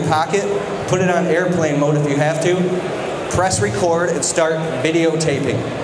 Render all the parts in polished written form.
pocket, put it on airplane mode if you have to, press record, and start videotaping.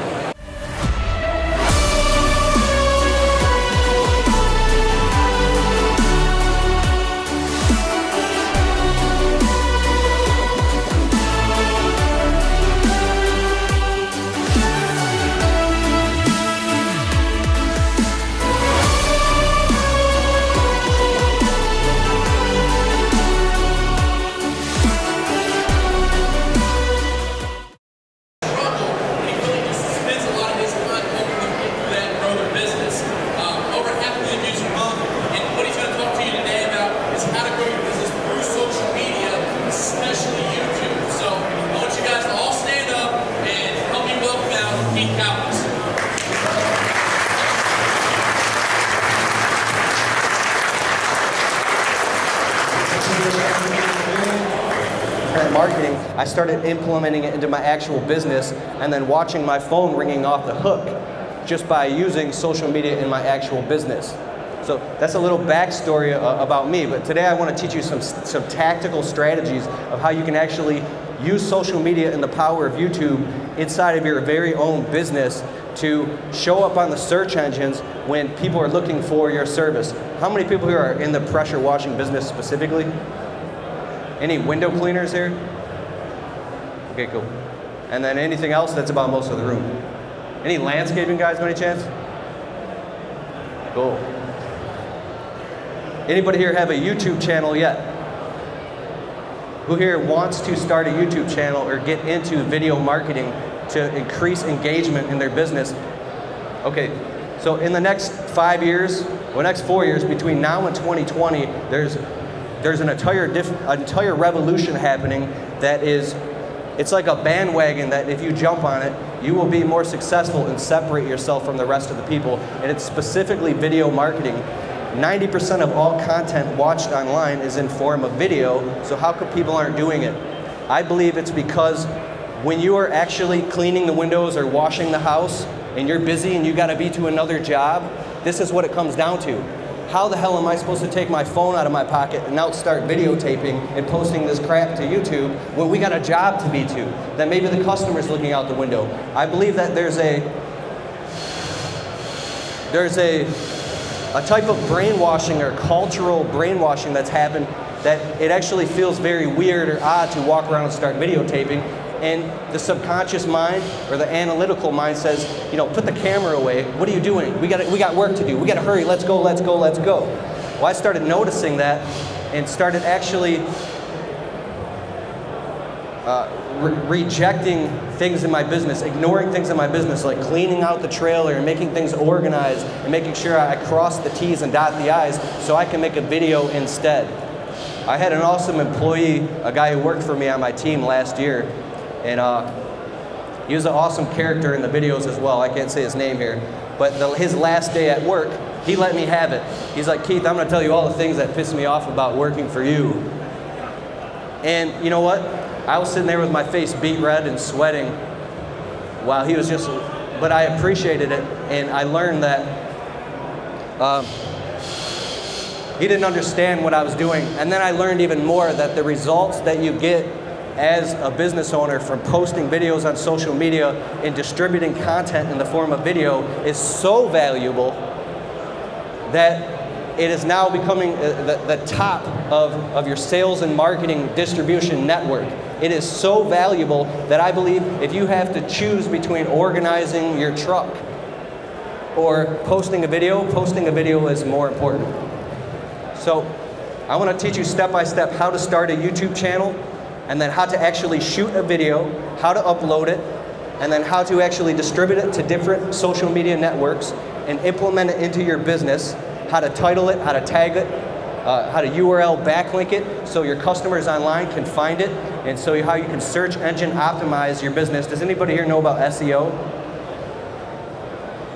Marketing, I started implementing it into my actual business and then watching my phone ringing off the hook just by using social media in my actual business. So that's a little backstory about me, but today I want to teach you some tactical strategies of how you can actually use social media and the power of YouTube inside of your very own business to show up on the search engines when people are looking for your service. How many people here are in the pressure washing business specifically? Any window cleaners here? Okay, cool. And then anything else? That's about most of the room. Any landscaping guys by any chance? Cool. Anybody here have a YouTube channel yet? Who here wants to start a YouTube channel or get into video marketing to increase engagement in their business? Okay, so in the next 5 years, or next 4 years, between now and 2020, there's an entire revolution happening that is, it's like a bandwagon that if you jump on it, you will be more successful and separate yourself from the rest of the people. And it's specifically video marketing. 90% of all content watched online is in form of video, so how come people aren't doing it? I believe it's because when you are actually cleaning the windows or washing the house and you're busy and you gotta be to another job, this is what it comes down to. How the hell am I supposed to take my phone out of my pocket and now start videotaping and posting this crap to YouTube when we got a job to be to? That maybe the customer's looking out the window. I believe that there's a type of brainwashing or cultural brainwashing that's happened that it actually feels very weird or odd to walk around and start videotaping. And the subconscious mind or the analytical mind says, you know, put the camera away. What are you doing? We got work to do. We got to hurry. Let's go, let's go, let's go. Well, I started noticing that and started actually rejecting things in my business, ignoring things in my business, like cleaning out the trailer and making things organized and making sure I cross the T's and dot the I's so I can make a video instead. I had an awesome employee, a guy who worked for me on my team last year. And he was an awesome character in the videos as well. I can't say his name here. But his last day at work, he let me have it. He's like, Keith, I'm going to tell you all the things that piss me off about working for you. And you know what? I was sitting there with my face beat red and sweating while he was just, but I appreciated it. And I learned that he didn't understand what I was doing. And then I learned even more that the results that you get as a business owner from posting videos on social media and distributing content in the form of video is so valuable that it is now becoming the top of your sales and marketing distribution network. It is so valuable that I believe if you have to choose between organizing your truck or posting a video is more important. So I want to teach you step by step how to start a YouTube channel, and then how to actually shoot a video, how to upload it, and then how to actually distribute it to different social media networks and implement it into your business, how to title it, how to tag it, how to URL backlink it so your customers online can find it, and so how you can search engine optimize your business. Does anybody here know about SEO?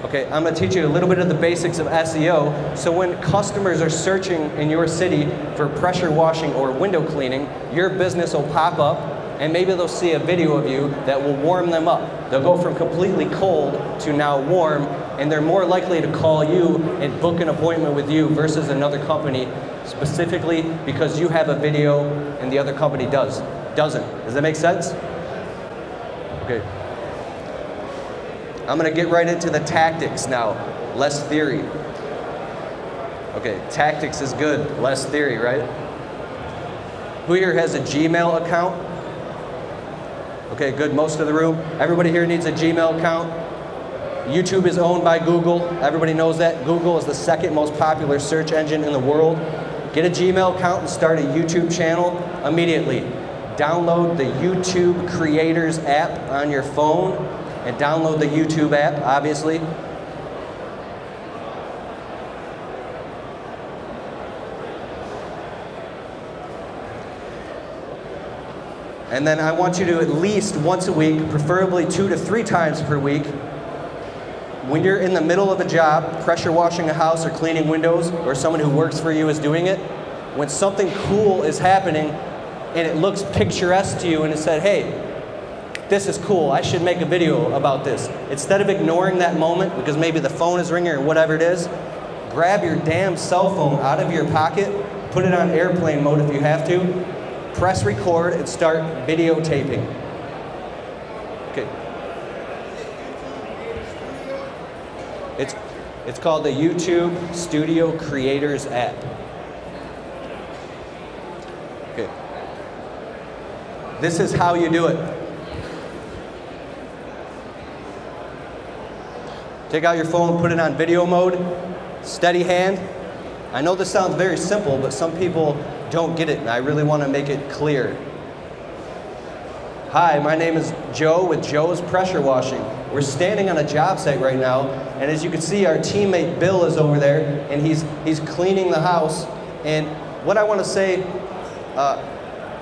Okay, I'm going to teach you a little bit of the basics of SEO. So when customers are searching in your city for pressure washing or window cleaning, your business will pop up and maybe they'll see a video of you that will warm them up. They'll go from completely cold to now warm, and they're more likely to call you and book an appointment with you versus another company, specifically because you have a video and the other company doesn't. Does that make sense? Okay. I'm gonna get right into the tactics now, less theory. Okay, tactics is good, less theory, right? Who here has a Gmail account? Okay, good, most of the room. Everybody here needs a Gmail account. YouTube is owned by Google. Everybody knows that. Google is the second most popular search engine in the world. Get a Gmail account and start a YouTube channel immediately. Download the YouTube Creators app on your phone and download the YouTube app, obviously. And then I want you to at least once a week, preferably 2 to 3 times per week, when you're in the middle of a job, pressure washing a house or cleaning windows, or someone who works for you is doing it, when something cool is happening and it looks picturesque to you and it said, hey, this is cool, I should make a video about this. Instead of ignoring that moment because maybe the phone is ringing or whatever it is, grab your damn cell phone out of your pocket, put it on airplane mode if you have to, press record and start videotaping. Okay. It's called the YouTube Studio Creators app. Okay. This is how you do it. Take out your phone, put it on video mode, steady hand. I know this sounds very simple, but some people don't get it, and I really want to make it clear. Hi, my name is Joe with Joe's Pressure Washing. We're standing on a job site right now, and as you can see, our teammate Bill is over there, and he's cleaning the house. And what I want to say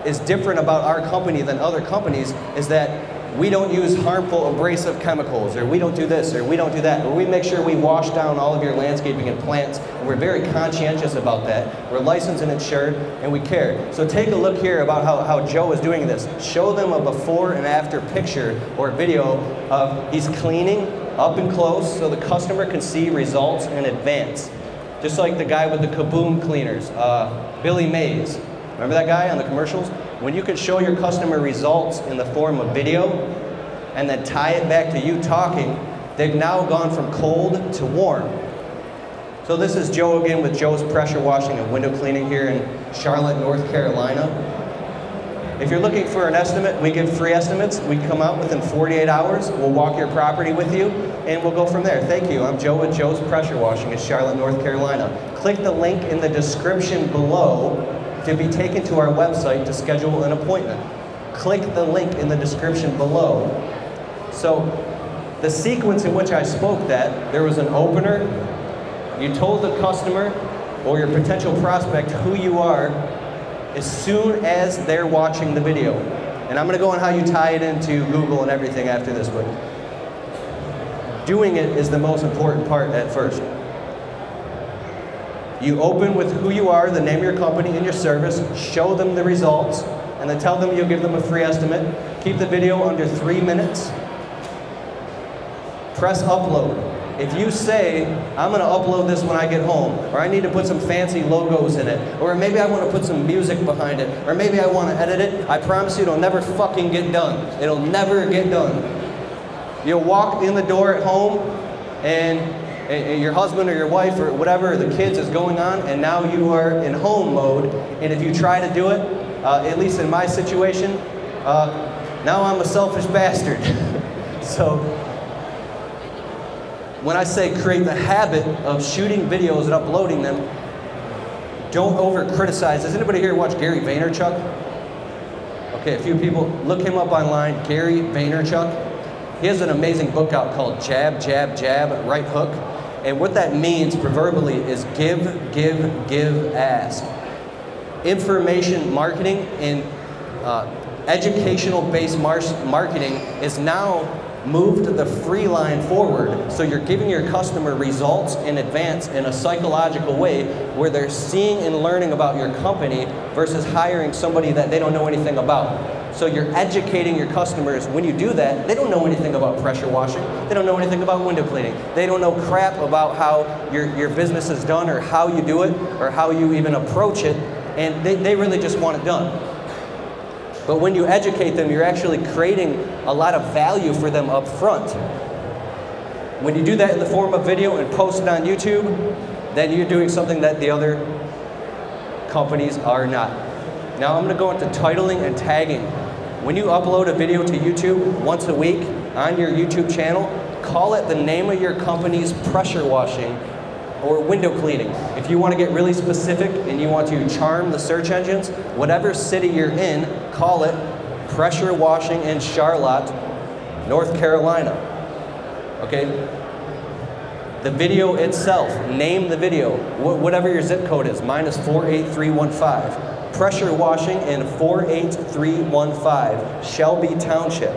is different about our company than other companies is that we don't use harmful abrasive chemicals, or we don't do this, or we don't do that, or we make sure we wash down all of your landscaping and plants, and we're very conscientious about that. We're licensed and insured, and we care. So take a look here about how Joe is doing this. Show them a before and after picture or video of he's cleaning up and close so the customer can see results in advance. Just like the guy with the Kaboom cleaners, Billy Mays. Remember that guy on the commercials? When you can show your customer results in the form of video and then tie it back to you talking, they've now gone from cold to warm. So this is Joe again with Joe's Pressure Washing and Window Cleaning here in Charlotte, North Carolina. If you're looking for an estimate, we give free estimates. We come out within 48 hours. We'll walk your property with you, and we'll go from there. Thank you. I'm Joe with Joe's Pressure Washing in Charlotte, North Carolina. Click the link in the description below to be taken to our website to schedule an appointment. Click the link in the description below. So the sequence in which I spoke that, there was an opener, you told the customer or your potential prospect who you are as soon as they're watching the video. And I'm gonna go on how you tie it into Google and everything after this, but doing it is the most important part at first. You open with who you are, the name of your company and your service, show them the results, and then tell them you'll give them a free estimate. Keep the video under 3 minutes. Press upload. If you say, I'm gonna upload this when I get home, or I need to put some fancy logos in it, or maybe I wanna put some music behind it, or maybe I wanna edit it, I promise you it'll never fucking get done. It'll never get done. You'll walk in the door at home, and your husband or your wife or whatever, or the kids is going on, and now you are in home mode, and if you try to do it, at least in my situation, now I'm a selfish bastard. So, when I say create the habit of shooting videos and uploading them, don't over-criticize. Does anybody here watch Gary Vaynerchuk? Okay, a few people, look him up online, Gary Vaynerchuk. He has an amazing book out called Jab, Jab, Jab, Right Hook. And what that means, proverbially, is give, give, give, ask. Information marketing and educational-based marketing is now moved the free line forward. So you're giving your customer results in advance in a psychological way where they're seeing and learning about your company versus hiring somebody that they don't know anything about. So you're educating your customers. When you do that, they don't know anything about pressure washing. They don't know anything about window cleaning. They don't know crap about how your business is done or how you do it or how you even approach it. And they really just want it done. But when you educate them, you're actually creating a lot of value for them up front. When you do that in the form of video and post it on YouTube, then you're doing something that the other companies are not. Now I'm going to go into titling and tagging. When you upload a video to YouTube once a week on your YouTube channel, call it the name of your company's pressure washing or window cleaning. If you want to get really specific and you want to charm the search engines, whatever city you're in, call it pressure washing in Charlotte, North Carolina. Okay? The video itself, name the video, whatever your zip code is. Mine is 48315. Pressure washing in 48315, Shelby Township.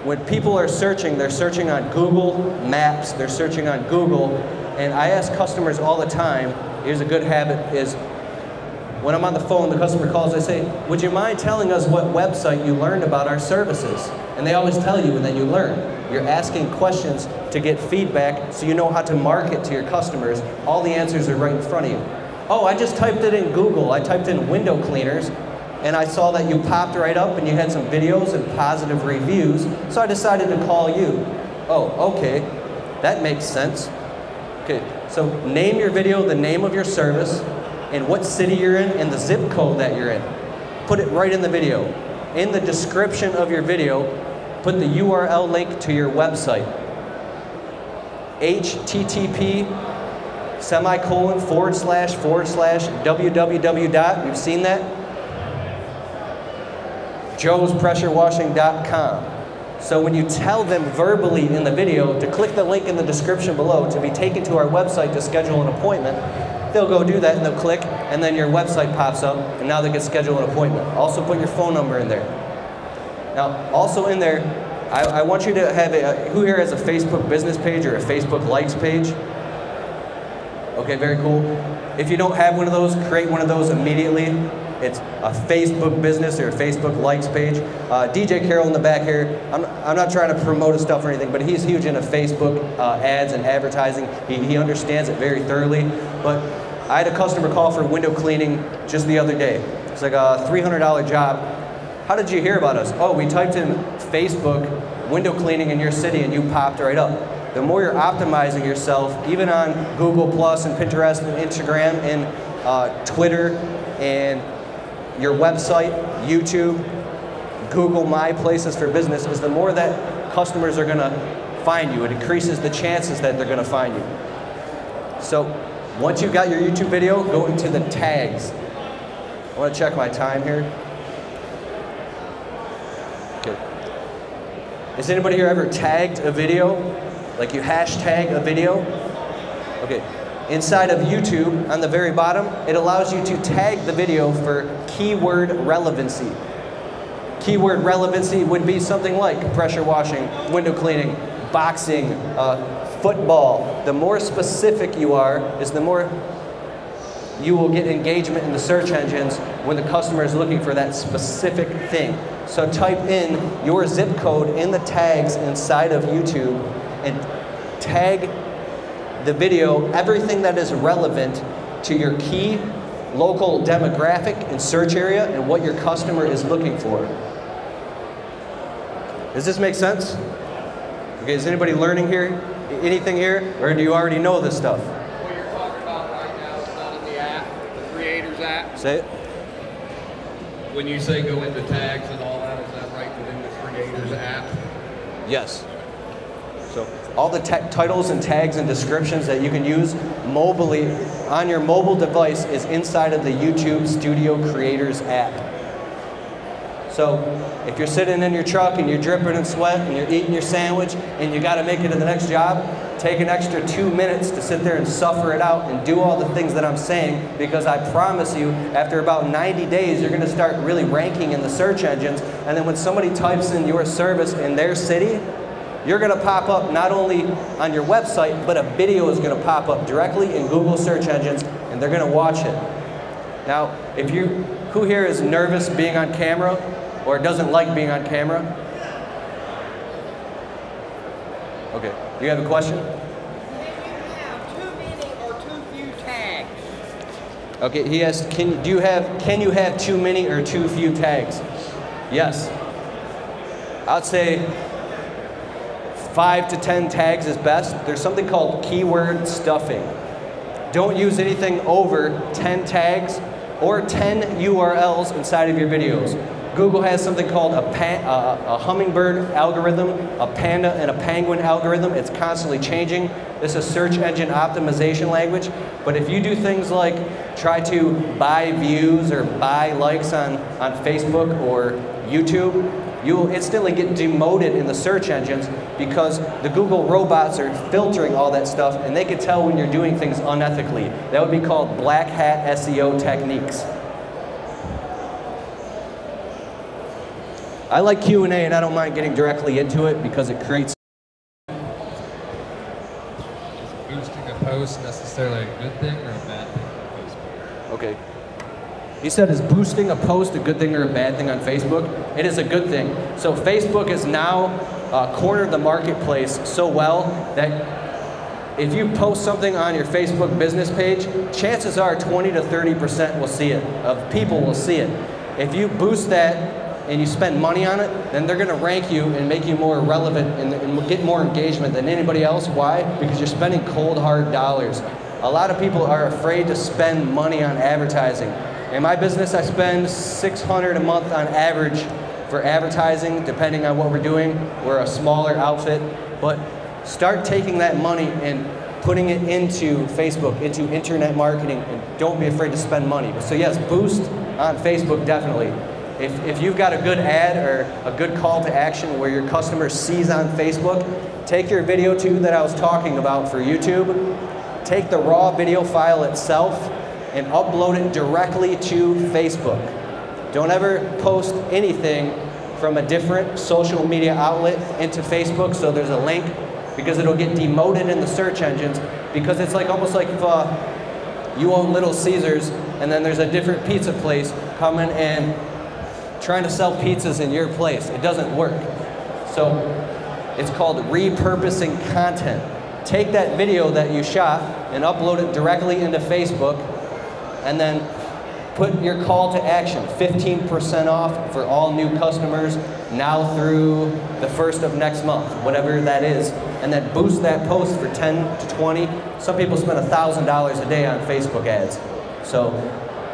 When people are searching, they're searching on Google Maps, they're searching on Google, and I ask customers all the time, here's a good habit, is when I'm on the phone, the customer calls, I say, would you mind telling us what website you learned about our services? And they always tell you, and then you learn. You're asking questions to get feedback so you know how to market to your customers. All the answers are right in front of you. Oh, I just typed it in Google. I typed in window cleaners, and I saw that you popped right up and you had some videos and positive reviews, so I decided to call you. Oh, okay, that makes sense. Okay, so name your video, the name of your service, and what city you're in, and the zip code that you're in. Put it right in the video. In the description of your video, put the URL link to your website. http://www. You've seen that? joespressurewashing.com. So when you tell them verbally in the video to click the link in the description below to be taken to our website to schedule an appointment, they'll go do that and they'll click, and then your website pops up, and now they can schedule an appointment. Also put your phone number in there. Now, also in there, I want you to have who here has a Facebook business page or a Facebook likes page? Okay, very cool. If you don't have one of those, create one of those immediately. It's a Facebook business or a Facebook likes page. DJ Carroll in the back here, I'm not trying to promote his stuff or anything, but he's huge into Facebook ads and advertising. He understands it very thoroughly. But I had a customer call for window cleaning just the other day. It's like a $300 job. How did you hear about us? Oh, we typed in Facebook window cleaning in your city and you popped right up. The more you're optimizing yourself, even on Google Plus and Pinterest and Instagram and Twitter and your website, YouTube, Google My Places for Business, is the more that customers are going to find you. It increases the chances that they're going to find you. So once you've got your YouTube video, go into the tags. I want to check my time here. Okay. Has anybody here ever tagged a video? Like you hashtag a video? Okay. Inside of YouTube, on the very bottom, it allows you to tag the video for keyword relevancy. Keyword relevancy would be something like pressure washing, window cleaning, boxing, football. The more specific you are, is the more you will get engagement in the search engines when the customer is looking for that specific thing. So type in your zip code in the tags inside of YouTube and tag the video, everything that is relevant to your key local demographic and search area and what your customer is looking for. Does this make sense? Okay, is anybody learning here? Anything here? Or do you already know this stuff? What you're talking about right now is not in the app, the Creators app. Say it. When you say go into tags and all that, is that right within the Creators app? Yes. So all the titles and tags and descriptions that you can use mobilely on your mobile device is inside of the YouTube Studio Creators app. So if you're sitting in your truck and you're dripping in sweat and you're eating your sandwich and you got to make it to the next job, take an extra 2 minutes to sit there and suffer it out and do all the things that I'm saying, because I promise you, after about 90 days, you're going to start really ranking in the search engines. And then when somebody types in your service in their city, you're going to pop up not only on your website, but a video is going to pop up directly in Google search engines, and they're going to watch it. Now, who here is nervous being on camera? or doesn't like being on camera? Okay, you have a question? Okay, he asked, can you have too many or too few tags? Yes. I'd say 5 to 10 tags is best. There's something called keyword stuffing. Don't use anything over 10 tags or 10 URLs inside of your videos. Google has something called a hummingbird algorithm, a panda and a penguin algorithm. It's constantly changing. This is search engine optimization language. But if you do things like try to buy views or buy likes on Facebook or YouTube, you will instantly get demoted in the search engines because the Google robots are filtering all that stuff and they can tell when you're doing things unethically. That would be called black hat SEO techniques. I like Q&A and I don't mind getting directly into it because it creates. Is boosting a post necessarily a good thing or a bad thing on Facebook? Okay. He said, is boosting a post a good thing or a bad thing on Facebook? It is a good thing. So Facebook has now cornered the marketplace so well that if you post something on your Facebook business page, chances are 20 to 30% will see it, of people will see it. If you boost that and you spend money on it, then they're gonna rank you and make you more relevant and get more engagement than anybody else. Why? Because you're spending cold, hard dollars. A lot of people are afraid to spend money on advertising. In my business, I spend $600 a month on average for advertising, depending on what we're doing. We're a smaller outfit, but start taking that money and putting it into Facebook, into internet marketing, and don't be afraid to spend money. So yes, boost on Facebook, definitely. If you've got a good ad or a good call to action where your customer sees on Facebook, take your video too that I was talking about for YouTube, take the raw video file itself and upload it directly to Facebook. Don't ever post anything from a different social media outlet into Facebook so there's a link, because it'll get demoted in the search engines, because it's like almost like if you own Little Caesars and then there's a different pizza place coming and trying to sell pizzas in your place. It doesn't work. So it's called repurposing content. Take that video that you shot and upload it directly into Facebook, and then put your call to action, 15% off for all new customers now through the 1st of next month, whatever that is, and then boost that post for 10 to 20. Some people spend $1,000 a day on Facebook ads. So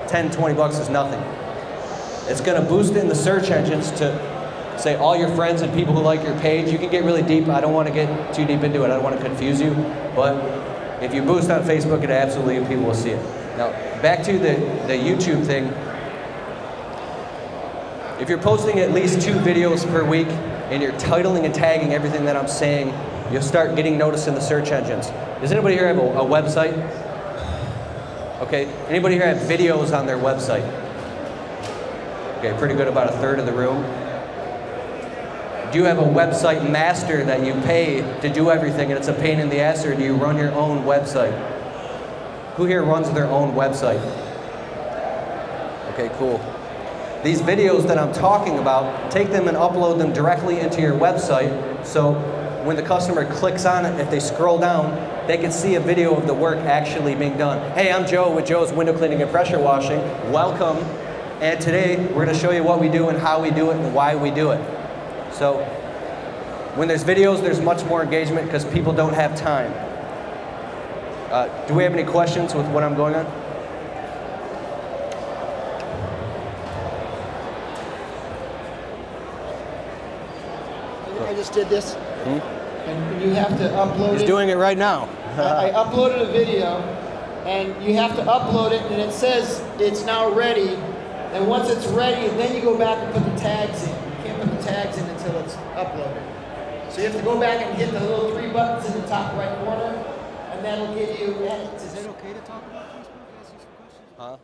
10, 20 bucks is nothing. It's gonna boost it in the search engines to say all your friends and people who like your page. You can get really deep. I don't want to get too deep into it. I don't want to confuse you. But if you boost on Facebook, it absolutely, people will see it. Now, back to the YouTube thing. If you're posting at least 2 videos per week and you're titling and tagging everything that I'm saying, you'll start getting noticed in the search engines. Does anybody here have a website? Okay, anybody here have videos on their website? Okay, pretty good, about 1/3 of the room. Do you have a website master that you pay to do everything and it's a pain in the ass, or do you run your own website? Who here runs their own website? Okay, cool. These videos that I'm talking about, take them and upload them directly into your website, so when the customer clicks on it, if they scroll down, they can see a video of the work actually being done. Hey, I'm Joe with Joe's Window Cleaning and Pressure Washing. Welcome. And today, we're going to show you what we do and how we do it and why we do it. So, when there's videos, there's much more engagement because people don't have time. Do we have any questions with what I'm going on? I just did this, and you have to upload it. He's doing it right now. I uploaded a video, and you have to upload it, and it says it's now ready. And once it's ready, then you go back and put the tags in. You can't put the tags in until it's uploaded. So you have to go back and hit the little 3 buttons in the top right corner, and that'll give you edits. Is it okay to talk about Facebook? Ask you some questions? Huh?